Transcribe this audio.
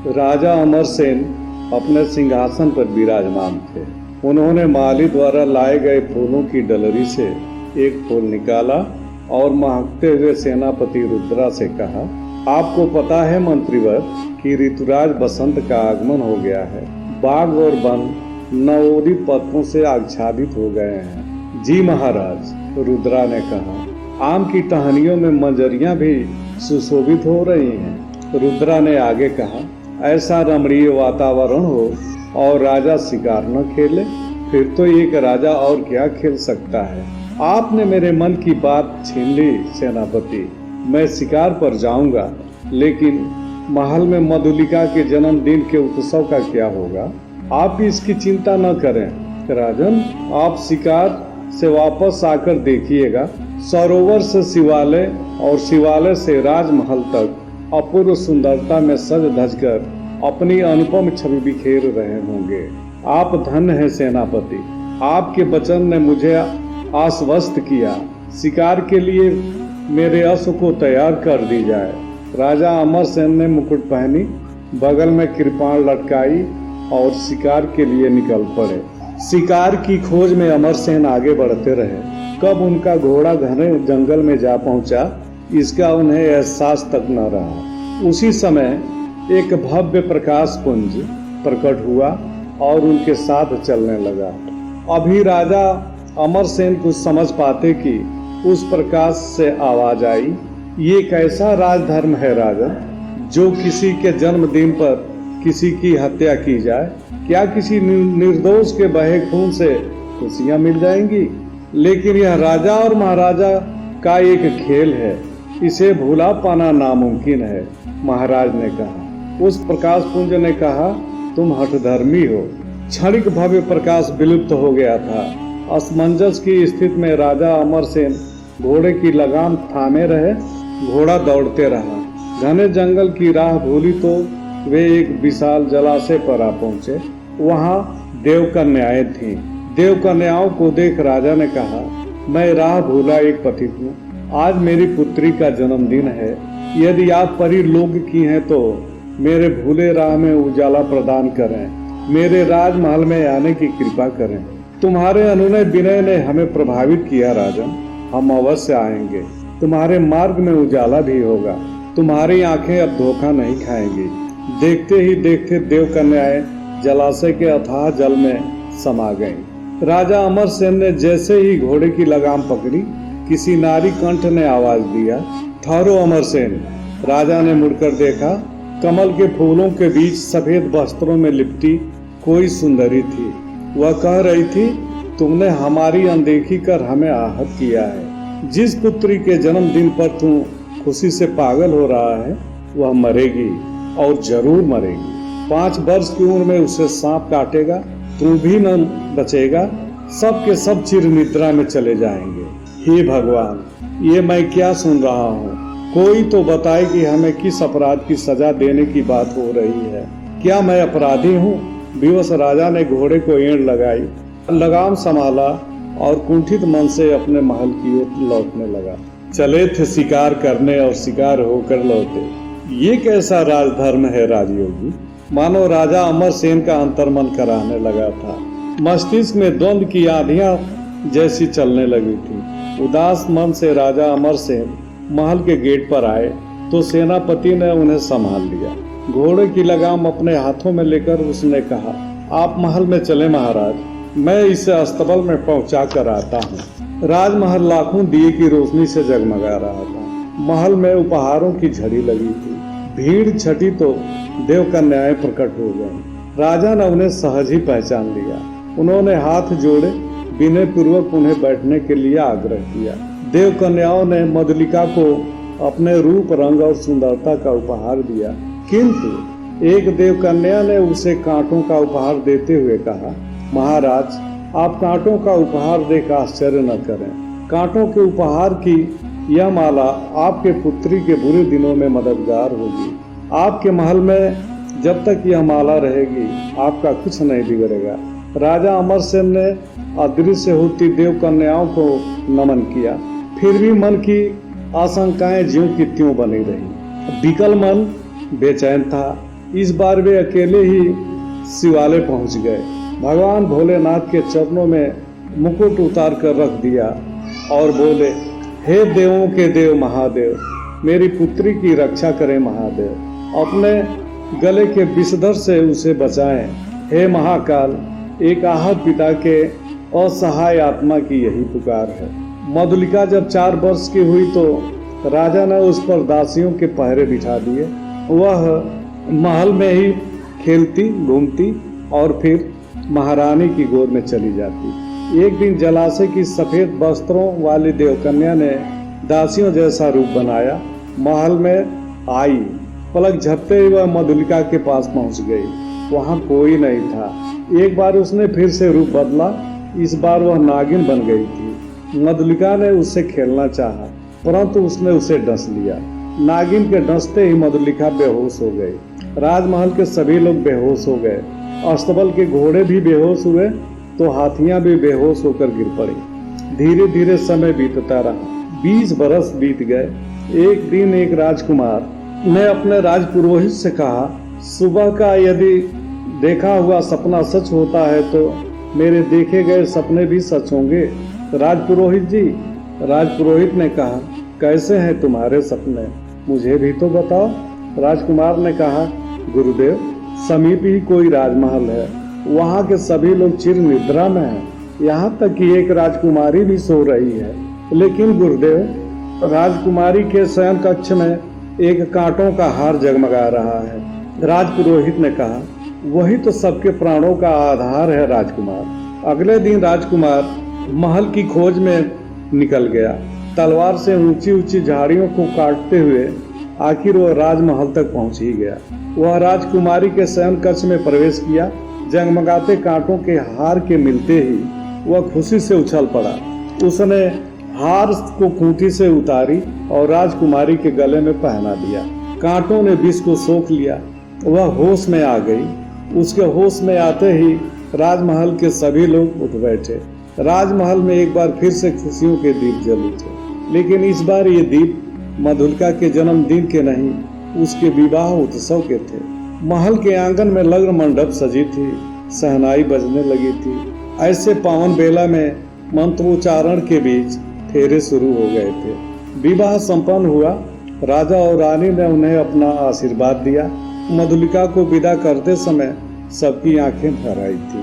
राजा अमरसेन अपने सिंहासन पर विराजमान थे। उन्होंने माली द्वारा लाए गए फूलों की डलरी से एक फूल निकाला और महकते हुए सेनापति रुद्रा से कहा, आपको पता है मंत्रीवर कि ऋतुराज बसंत का आगमन हो गया है। बाग और वन नवोदित पत्तों से आच्छादित हो गए हैं। जी महाराज, रुद्रा ने कहा। आम की टहनियों में मंजरियां भी सुशोभित हो रही हैं। रुद्रा ने आगे कहा, ऐसा रमणीय वातावरण हो और राजा शिकार न खेले, फिर तो एक राजा और क्या खेल सकता है। आपने मेरे मन की बात छीन ली सेनापति। मैं शिकार पर जाऊंगा, लेकिन महल में मधुलिका के जन्मदिन के उत्सव का क्या होगा? आप इसकी चिंता न करें राजन। आप शिकार से वापस आकर देखिएगा, सरोवर से शिवालय और शिवालय से राजमहल तक अपूर्व सुंदरता में सज धज कर अपनी अनुपम छवि बिखेर रहे होंगे। आप धन्य हैं सेनापति। आपके वचन ने मुझे आश्वस्त किया। शिकार के लिए मेरे अश्व को तैयार कर दी जाए। राजा अमरसेन ने मुकुट पहनी, बगल में कृपाण लटकाई और शिकार के लिए निकल पड़े। शिकार की खोज में अमरसेन आगे बढ़ते रहे। कब उनका घोड़ा घने जंगल में जा पहुंचा, इसका उन्हें एहसास तक न रहा। उसी समय एक भव्य प्रकाश पुंज प्रकट हुआ और उनके साथ चलने लगा। अभी राजा अमरसेन कुछ समझ पाते कि उस प्रकाश से आवाज आई, ये कैसा राजधर्म है राजन, जो किसी के जन्मदिन पर किसी की हत्या की जाए? क्या किसी निर्दोष के बहे खून से खुशियां मिल जाएंगी? लेकिन यह राजा और महाराजा का एक खेल है, इसे भुला पाना नामुमकिन है, महाराज ने कहा। उस प्रकाश पुंज ने कहा, तुम हठधर्मी हो। क्षणिक भव्य प्रकाश विलुप्त हो गया था। असमंजस की स्थिति में राजा अमरसेन घोड़े की लगाम थामे रहे। घोड़ा दौड़ते रहा। घने जंगल की राह भूली तो वे एक विशाल जलाशय पर आ पहुंचे। वहां देवकन्याएं थीं। देवकन्याओं को देख राजा ने कहा, मैं राह भूला एक पथिक हूँ। आज मेरी पुत्री का जन्मदिन है। यदि आप परी लोग की हैं तो मेरे भूले राह में उजाला प्रदान करें। मेरे राजमहल में आने की कृपा करें। तुम्हारे अनुनय विनय ने हमें प्रभावित किया राजन। हम अवश्य आएंगे। तुम्हारे मार्ग में उजाला भी होगा। तुम्हारी आंखें अब धोखा नहीं खाएंगी। देखते ही देखते देवकन्याएं जलाशय के अथाह जल में समा गईं। राजा अमरसेन ने जैसे ही घोड़े की लगाम पकड़ी, किसी नारी कंठ ने आवाज दिया, ठहरो अमरसेन। राजा ने मुड़कर देखा। कमल के फूलों के बीच सफेद वस्त्रों में लिपटी कोई सुंदरी थी। वह कह रही थी, तुमने हमारी अनदेखी कर हमें आहत किया है। जिस पुत्री के जन्मदिन पर तुम खुशी से पागल हो रहा है, वह मरेगी और जरूर मरेगी। 5 वर्ष की उम्र में उसे सांप काटेगा, तू भी न बचेगा। सब के सब चिर निद्रा में चले जाएंगे। हे भगवान, ये मैं क्या सुन रहा हूँ? कोई तो बताए कि हमें किस अपराध की सजा देने की बात हो रही है। क्या मैं अपराधी हूँ? विवश राजा ने घोड़े को एड़ लगाई, लगाम संभाला और कुंठित मन से अपने महल की ओर लौटने लगा। चले थे शिकार करने और शिकार होकर लौटे। ये कैसा राजधर्म है राजयोगी? मानो राजा अमरसेन का अंतर्मन कराने लगा था। मस्तिष्क में द्वंद्व की आंधियां जैसी चलने लगी थी। उदास मन से राजा अमरसेन महल के गेट पर आए तो सेनापति ने उन्हें संभाल लिया। घोड़े की लगाम अपने हाथों में लेकर उसने कहा, आप महल में चले महाराज, मैं इसे अस्तबल में पहुंचा कर आता हूँ। राजमहल लाखों दिए की रोशनी से जगमगा रहा था। महल में उपहारों की झड़ी लगी थी। भीड़ छटी तो देवकन्याएं प्रकट हो गईं। राजा ने उन्हें सहज ही पहचान लिया। उन्होंने हाथ जोड़े, विनय पूर्वक उन्हें बैठने के लिए आग्रह किया। देवकन्याओं ने मधुलिका को अपने रूप, रंग और सुंदरता का उपहार दिया, किंतु एक देवकन्या ने उसे कांटों का उपहार देते हुए कहा, महाराज, आप कांटों का उपहार देकर आश्चर्य न करें। कांटों के उपहार की यह माला आपके पुत्री के बुरे दिनों में मददगार होगी। आपके महल में जब तक यह माला रहेगी, आपका कुछ नहीं बिगड़ेगा। राजा अमरसेन ने अदृश्य होती देवकन्याओं को नमन किया। फिर भी मन की आशंकाएं ज्यों की त्यों बनी रही। विकल मन बेचैन था। इस बार वे अकेले ही शिवालय पहुंच गए। भगवान भोलेनाथ के चरणों में मुकुट उतार कर रख दिया और बोले, हे देवों के देव महादेव, मेरी पुत्री की रक्षा करें महादेव, अपने गले के विषधर से उसे बचाएं। हे महाकाल, एक आहत पिता के असहाय आत्मा की यही पुकार है। मधुलिका जब 4 वर्ष की हुई तो राजा ने उस पर दासियों के पहरे बिठा दिए। वह महल में ही खेलती घूमती और फिर महारानी की गोद में चली जाती। एक दिन जलाशय की सफेद वस्त्रों वाली देवकन्या ने दासियों जैसा रूप बनाया, महल में आई। पलक झपते ही वह मधुलिका के पास पहुंच गई। वहां कोई नहीं था। एक बार उसने फिर से रूप बदला। इस बार वह नागिन बन गई थी। मधुलिका ने उससे खेलना चाहा, परंतु उसने उसे डस लिया। नागिन के डसते ही मधुलिका बेहोश हो गई। राजमहल के सभी लोग बेहोश हो गए। अस्तबल के घोड़े भी बेहोश हुए तो हाथियां भी बेहोश होकर गिर पड़ी। धीरे धीरे समय बीतता रहा। 20 बरस बीत गए। एक दिन एक राजकुमार ने अपने राजपुरोहित से कहा, सुबह का यदि देखा हुआ सपना सच होता है तो मेरे देखे गए सपने भी सच होंगे। राजपुरोहित जी, राजपुरोहित ने कहा, कैसे हैं तुम्हारे सपने, मुझे भी तो बताओ। राजकुमार ने कहा, गुरुदेव, समीप ही कोई राजमहल है, वहाँ के सभी लोग चिर निद्रा में हैं, यहाँ तक कि एक राजकुमारी भी सो रही है। लेकिन गुरुदेव, राजकुमारी के शयन कक्ष में एक कांटों का हार जगमगा रहा है। राजपुरोहित ने कहा, वही तो सबके प्राणों का आधार है राजकुमार। अगले दिन राजकुमार महल की खोज में निकल गया। तलवार से ऊंची ऊंची झाड़ियों को काटते हुए आखिर वह राजमहल तक पहुंच ही गया। वह राजकुमारी के शयन कक्ष में प्रवेश किया। जगमगाते कांटों के हार के मिलते ही वह खुशी से उछल पड़ा। उसने हार को खूंटी से उतारी और राजकुमारी के गले में पहना दिया। कांटों ने विष को सोख लिया। वह होश में आ गई। उसके होश में आते ही राजमहल के सभी लोग उठ बैठे। राजमहल में एक बार फिर से खुशियों के दीप जल उठे, लेकिन इस बार ये दीप मधुलिका के जन्मदिन के नहीं, उसके विवाह उत्सव के थे। महल के आंगन में लग्न मंडप सजी थी, शहनाई बजने लगी थी। ऐसे पावन बेला में मंत्रोच्चारण के बीच फेरे शुरू हो गए थे। विवाह संपन्न हुआ। राजा और रानी ने उन्हें अपना आशीर्वाद दिया। मधुलिका को विदा करते समय सबकी आंखें भर आई थी।